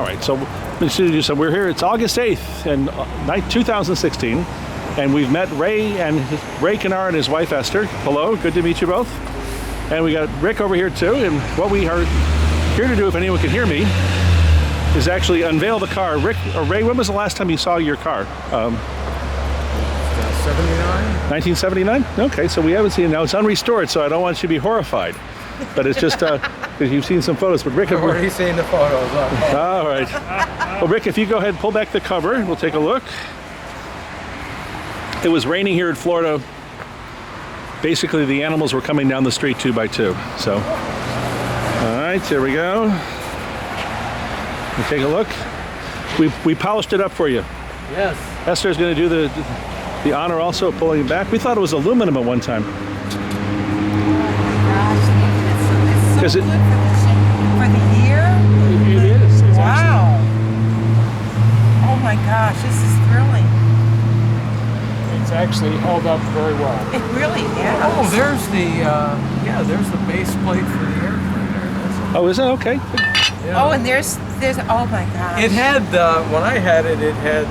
All right, so we're here. It's August 8th in 2016, and we've met Ray Cannara and his wife Esther. Hello, good to meet you both. And we got Rick over here too. And what we are here to do, if anyone can hear me, is actually unveil the car. Rick or Ray, when was the last time you saw your car? 79. 1979. Okay, so we haven't seen it now. It's unrestored, so I don't want you to be horrified. But it's just because you've seen some photos. But Rick, I've already seen the photos. All right. Well, Rick, if you go ahead and pull back the cover, and we'll take a look. It was raining here in Florida. Basically, the animals were coming down the street 2 by 2. So, all right, here we go. We'll take a look. We polished it up for you. Yes. Esther's going to do the honor also of pulling it back. We thought it was aluminum at one time. Is it for the year? It is. Wow. Oh my gosh, this is thrilling. It's actually held up very well. It really is. Oh, there's there's the base plate for the airplane there. Oh, is that okay? Yeah. Oh, and there's oh my gosh. It had when I had it, it had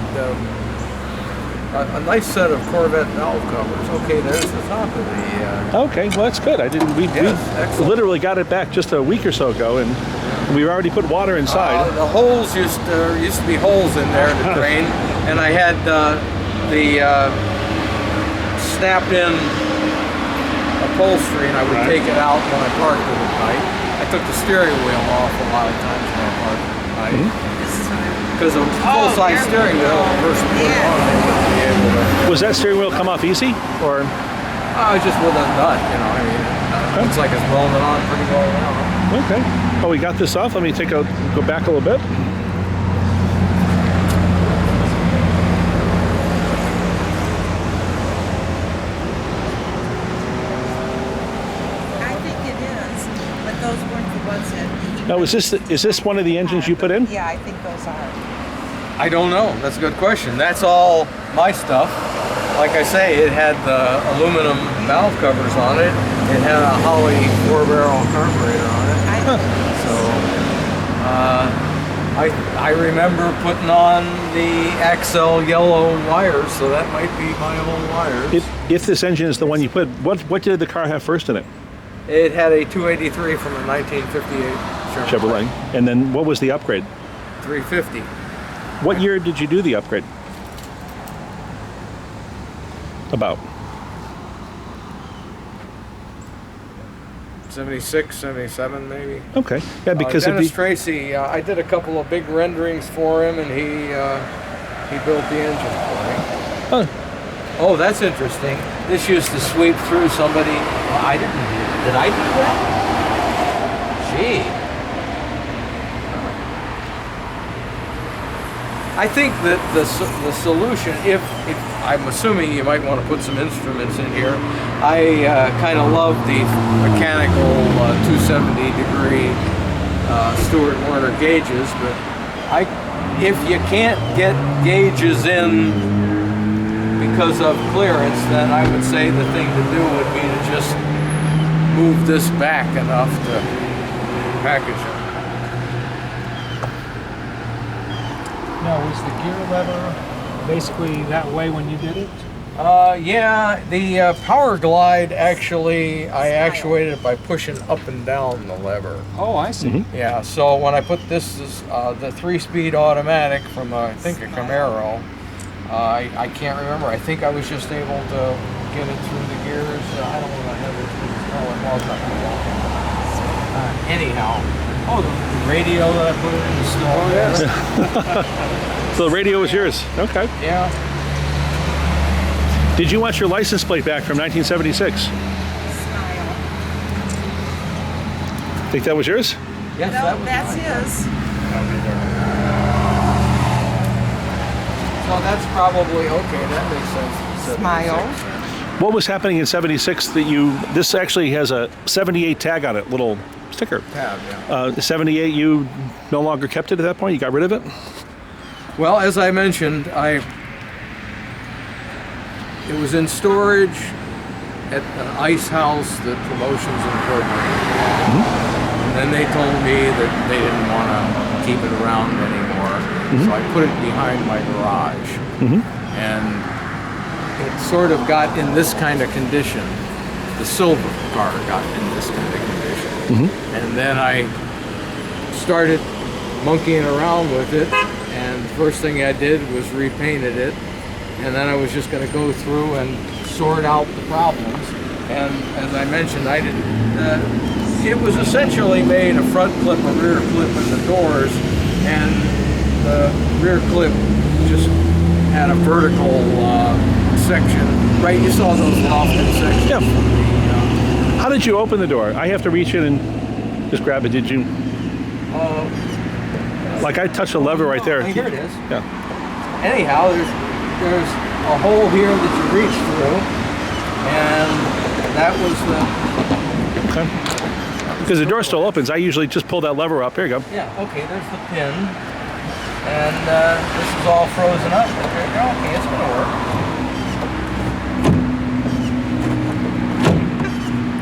a nice set of Corvette valve covers. Okay, there's the top of the. Okay, well that's good. We literally got it back just a week or so ago, and we already put water inside. The holes used to be holes in there to drain, and I had the snapped-in upholstery, and I would take it out when I parked it at night. I took the steering wheel off a lot of times when I parked it at night. Because a full-size steering wheel, the person put it on, they wouldn't be able to. Was that steering wheel come off easy, or? Just with a nut, I mean, looks like it's welded on pretty well now. Okay. Oh, we got this off. Let me go back a little bit. I think it is, but those weren't the ones that. Now, is this one of the engines you put in? Yeah, I think those are. I don't know. That's a good question. That's all my stuff. Like I say, it had the aluminum valve covers on it. It had a Holley 4-barrel carburetor on it. So I remember putting on the Axle yellow wires, so that might be my own wires. If this engine is the one you put, what did the car have first in it? It had a 283 from a 1958 Chevrolet. And then what was the upgrade? 350. What year did you do the upgrade? About 76, 77 maybe. Okay. Yeah, because Dennis Tracy, I did a couple of big renderings for him, and he built the engine for me. Oh. Oh, that's interesting. This used to sweep through somebody. Well, I didn't do it. Did I do that? Gee. I think that the solution, if I'm assuming you might want to put some instruments in here. I kind of love the mechanical 270-degree Stewart Warner gauges, but if you can't get gauges in because of clearance, then I would say the thing to do would be to just move this back enough to package it. Now, was the gear lever basically that way when you did it? Yeah, the Power Glide actually, I actuated it by pushing up and down the lever. Oh, I see. Mm-hmm. Yeah, so when I put this, the 3-speed automatic from, I think, a Cannara, I can't remember. I think I was just able to get it through the gears. I don't know if I have it. Anyhow. Oh, the radio that I put in the store. So the radio was yours. Okay. Yeah. Did you want your license plate back from 1976? Think that was yours? Yes, No, that was that's mine. his. So that's probably okay. That makes sense. Smile. What was happening in 76 that this actually has a 78 tag on it, little sticker. Tab, yeah. 78, you no longer kept it at that point? You got rid of it? Well, as I mentioned, it was in storage at an ice house that Promotions Incorporated. Mm-hmm. And then they told me that they didn't want to keep it around anymore. So I put it behind my garage. And it sort of got in this kind of condition. The silver car got in this kind of condition. And then I started monkeying around with it, and the first thing I did was repainted it, and then I was just going to go through and sort out the problems. And as I mentioned, I didn't. It was essentially made a front clip, a rear clip in the doors, and the rear clip just had a vertical section. Right, you saw those lofted sections. Yeah. From the, How did you open the door? I have to reach in and just grab it. Did you? Like I touched a lever right there. Here it is. Yeah. Anyhow, there's a hole here that you reach through, and that was the. Okay. Because the door still opens. I usually just pull that lever up. Here you go. Yeah. Okay. There's the pin, and this is all frozen up. There you go. Okay, it's gonna work.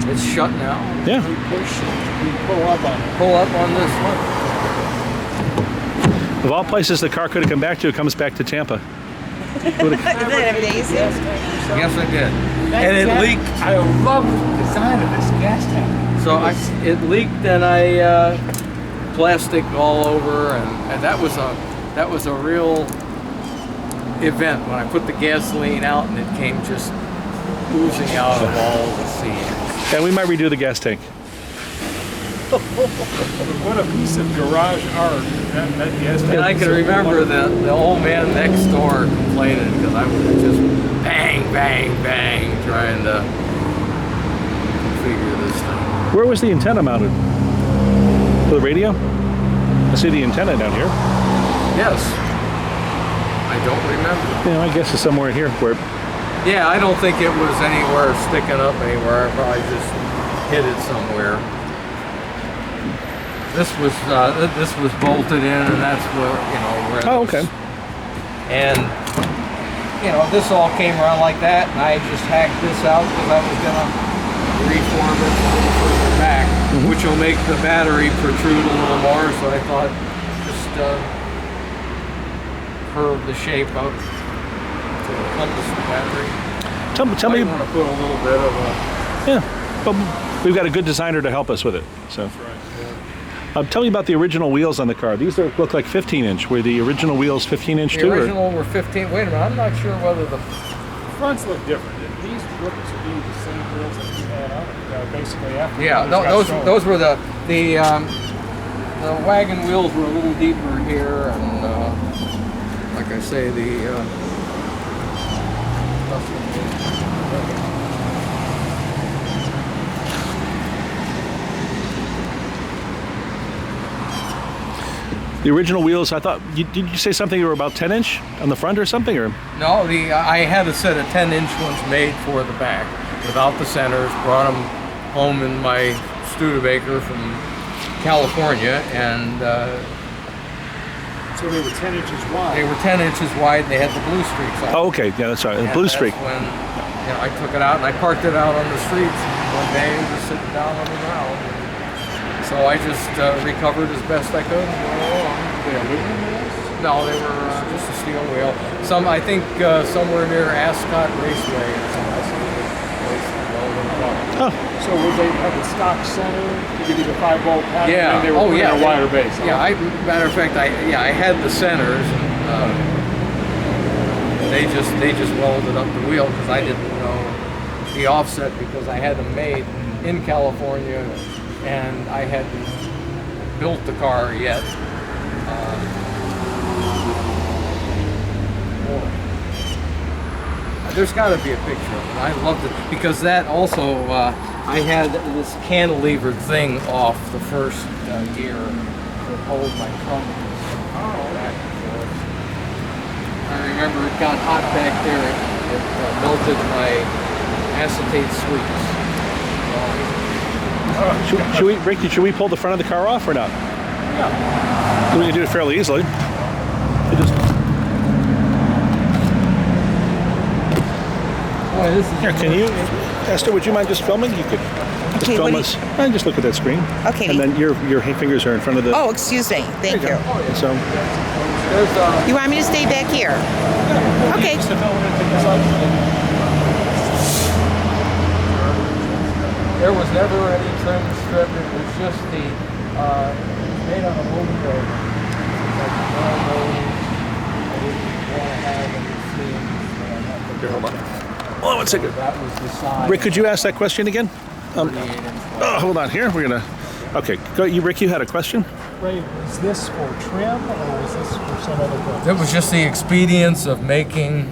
It's shut now. Yeah. We pull up on it. Pull up on this one. Of all places the car could have come back to, it comes back to Tampa. Isn't that amazing? Yes, I did. And it leaked. I love the design of this gas tank. So it leaked, and I plastic all over, and that was a real event when I put the gasoline out and it came just oozing out of all the seams. And we might redo the gas tank. What a piece of garage art that gas tank. And I can remember the old man next door complaining because I was just bang, bang, bang trying to configure this thing. Where was the antenna mounted? For the radio? I see the antenna down here. Yes. I don't remember. Yeah, I guess it's somewhere here where. Yeah, I don't think it was anywhere sticking up anywhere. I probably just hid it somewhere. This was bolted in, and that's where where. Oh, okay. And this all came around like that, and I just hacked this out because I was gonna reform it a little further back, which will make the battery protrude a little more. So I thought just curve the shape up to encompass the battery. Tell me. I want to put a little bit of a. Yeah, but we've got a good designer to help us with it. So. That's right. Tell me about the original wheels on the car. These look like 15-inch. Were the original wheels 15-inch The too? original were 15. Wait a minute, I'm not sure whether the. Fronts look different. These look to be the same wheels that we had on it, basically after. Yeah, the others got those stolen. were the wagon wheels were a little deeper here, and like I say, the. The original wheels, I thought, did you say something? They were about 10-inch on the front or something? Or No, I had a set of 10-inch ones made for the back, without the centers. Brought them home in my Studebaker from California, and So they were 10 inches wide. they were 10 inches wide. And they had the blue streaks on. oh, okay, yeah, that's right. And Blue that's streak. when I took it out and I parked it out on the streets one day, just sitting down on the ground. So I just recovered as best I could and went along. They aluminum wheels? No, they were just a steel wheel. I think somewhere near Ascot Raceway or something. Oh, So would they have the stock center to give you the 5-volt pattern? Yeah. And they were putting a wider base. Yeah. Matter of fact, I had the centers. They just welded up the wheel because I didn't know the offset because I had them made in California and I hadn't built the car yet. There's got to be a picture of it. I loved it because that also I had this cantilevered thing off the first gear to hold my trunk back and forth. I remember it got hot back there. It melted my acetate sweets. should we, Rick? Should we pull the front of the car off or not? Yeah. We can do it fairly easily. Boy, this is Here, can you, Esther? Would you mind just filming? You could just Okay, film what us and just look at that screen. Okay. And then your fingers are in front of the. Oh, excuse me. Thank you. So. There's You want me to stay back here? Okay. Just to fill it in, take this out. there was never any trim strip. It was just the made on a woven road. Like brown road. I didn't want to have any seams. Here, hold on. Hold on one second. That was the size. Rick, could you ask that question again? 38 inch. Oh, hold on here. We're gonna. Okay, go. You, Rick, you had a question. Ray, is this for trim or is this for some other purpose? It was just the expedience of making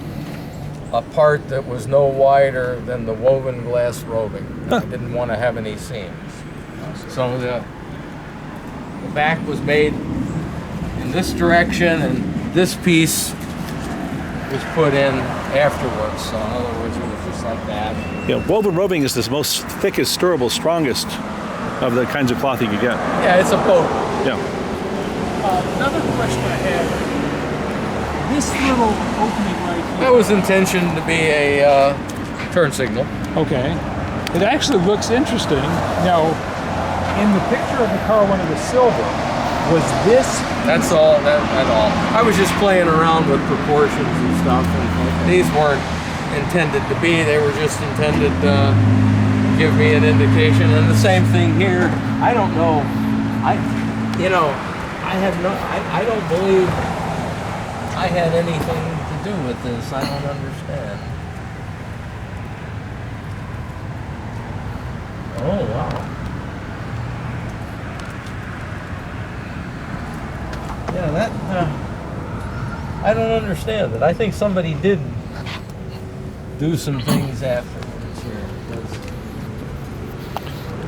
a part that was no wider than the woven glass roving. I didn't want to have any seams. So the back was made in this direction and this piece was put in afterwards. So in other words, it was just like that. Yeah, woven roving is the most thickest, durable, strongest of the kinds of cloth you could get. Yeah, it's a boat. Yeah. Another question I had. This little opening right here. That was intentioned to be a turn signal. Okay. It actually looks interesting. Now, in the picture of the car when it was silver, was this? That's all. That all. I was just playing around with proportions and stuff, and these weren't intended to be. They were just intended to give me an indication. And the same thing here. I don't know. I don't believe I had anything to do with this. I don't understand. Oh wow. Yeah, that, I don't understand it. I think somebody did do some things afterwards here.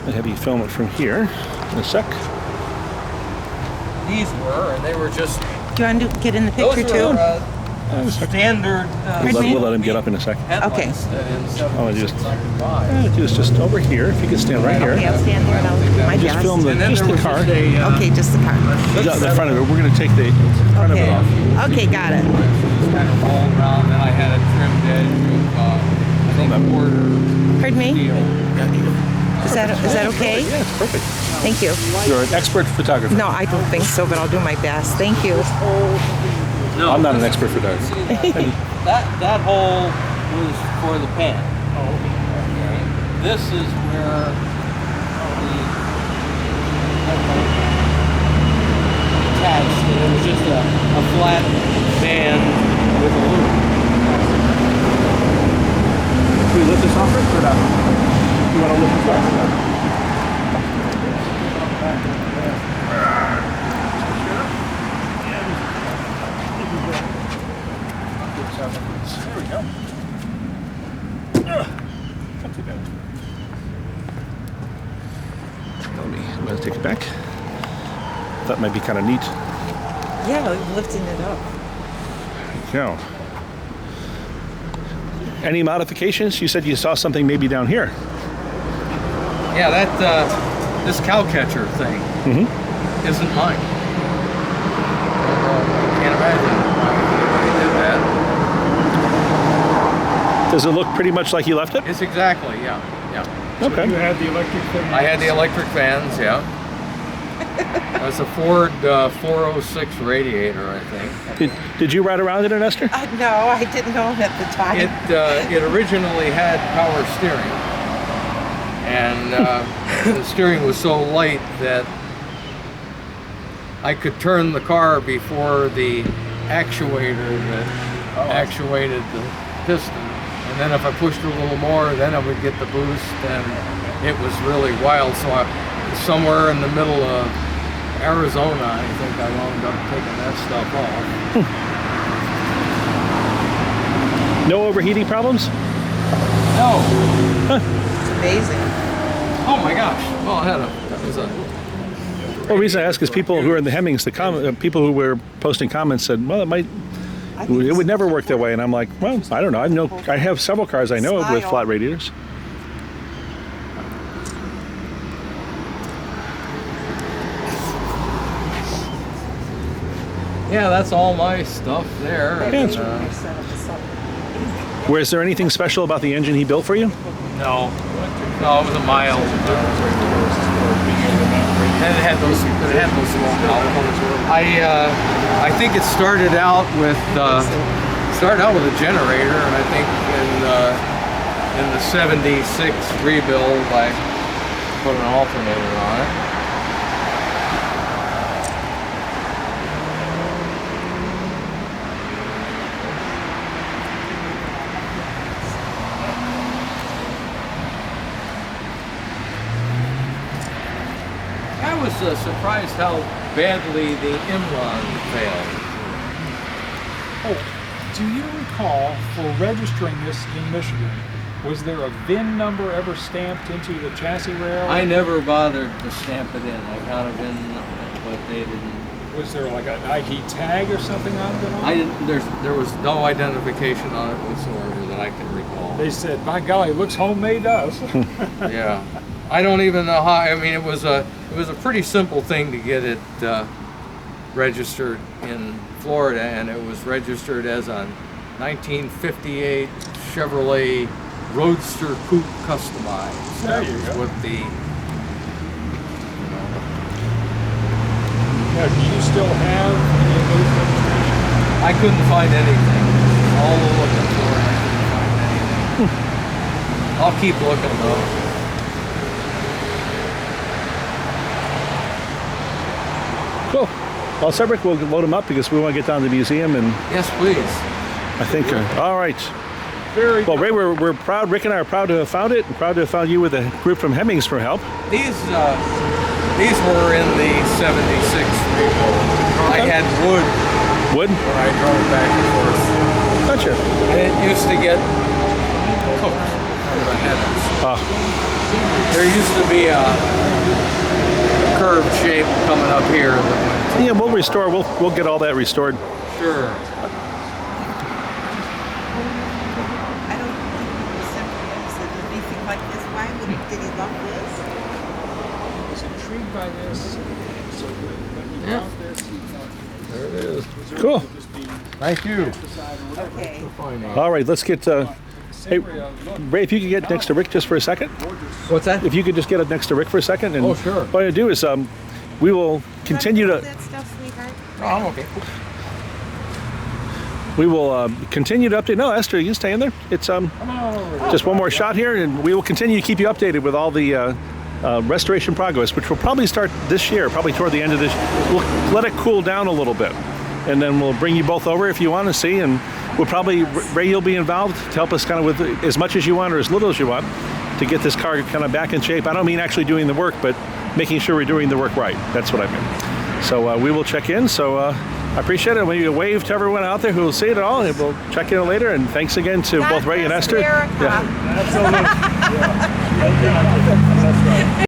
I'll have you film it from here in a sec. These were, and they were just, Do you want to get in the those picture were too? standard We'll let him get up in a sec. headlights that in Oh, just- 76 I could buy. Just over here. If you could stand right Okay, here. I'll stand there and I'll do my Just best. film And then just there the was car. just a, Okay, just the car. The front of it. We're going to take the front of it Okay. off. Okay, got it. Just kind of rolled around, then I had a trimmed edge with, I think, a border Pardon me? steel. Is that okay? Yeah, it's perfect. Thank you. You're an expert photographer. No, I don't think so, but I'll do my best. Thank you. No, I'm not an expert photographer. that hole was for the pan. Oh, okay. This is where the attached, and it was just a flat band with a loop. Can we lift this off or not? You want to lift this off? There we go. Not too bad. I'm going to take it back. That might be kind of neat. Yeah, lifting it up. There you go. Any modifications? You said you saw something maybe down here. Yeah, that this cow catcher thing isn't mine. Can't imagine why anybody did that. Does it look pretty much like you left it? It's exactly, yeah. You Okay. had the electric thing. I had the electric fans, yeah. That's a Ford 406 radiator, I think. Did you ride around in it, Esther? No, I didn't know at the time. It originally had power steering, and the steering was so light that I could turn the car before the actuator that actuated the piston. And then if I pushed a little more, then I would get the boost, and it was really wild. So somewhere in the middle of Arizona, I think I wound up taking that stuff off. No overheating problems? No. It's amazing. Oh my gosh. Well, that was a... Well, the reason I ask is people who are in the Hemmings, people who were posting comments said, well, it would never work that way. And I'm like, well, I don't know. I have several cars I know of with flat radiators. Yeah, that's all my stuff there. Yeah, it's- Was there anything special about the engine he built for you? No. No, it was a mild. And it had those small calipers. I think it started out with a generator, and I think in the '76 rebuild I put an alternator on it. I was surprised how badly the Imron failed. Oh, do you recall, for registering this in Michigan, was there a VIN number ever stamped into the chassis rail? I never bothered to stamp it in. I got a VIN, but they didn't. Was there like an ID tag or something on it at all? I didn't. There was no identification on it whatsoever that I can recall. They said, "By golly, it looks homemade to us." Yeah, I don't even know how. I mean, it was a pretty simple thing to get it registered in Florida, and it was registered as a 1958 Chevrolet Roadster Coupe Customized. There you That go. was what the. Now, do you still have any of those registrations? I couldn't find anything. All looking for it, I couldn't find anything. I'll keep looking though. Cool. Well, Cedric, we'll load them up because we want to get down to the museum, and Yes, please. I think, all right. Very Well, good. Ray, we're proud, Rick and I are proud to have found it, and proud to have found you with a group from Hemmings for help. These were in the '76 rebuild. I had wood Wood? when I drove back and forth. Gotcha. And it used to get cooked under the headers. There used to be a curved shape coming up here that went. Yeah, we'll restore, we'll get all that restored. Sure. I don't think he was interested in anything like this. Why did he love this? I was intrigued by this. So when he Yeah. found this, he thought There it is. Cool. Thank you. Okay. All right, let's get, hey, Ray, if you could get next to Rick just for a second. What's that? If you could just get up next to Rick for a second. And Oh, sure. What I'm going to do is we will continue You want to... that stuff, sweetheart? Oh, I'm okay. We will continue to update. No, Esther, you stay in there. It's just one more shot here, and we will continue to keep you updated with all the restoration progress, which will probably start this year, probably toward the end of this. We'll let it cool down a little bit, and then we'll bring you both over if you want to see, and we'll probably, Ray, you'll be involved to help us kind of with as much as you want or as little as you want to get this car kind of back in shape. I don't mean actually doing the work, but making sure we're doing the work right. That's what I mean. So we will check in. So I appreciate it. When you wave to everyone out there who will see it all, and we'll check in later. And thanks again to God both Ray and bless Esther. America. Yeah. absolutely. Yeah.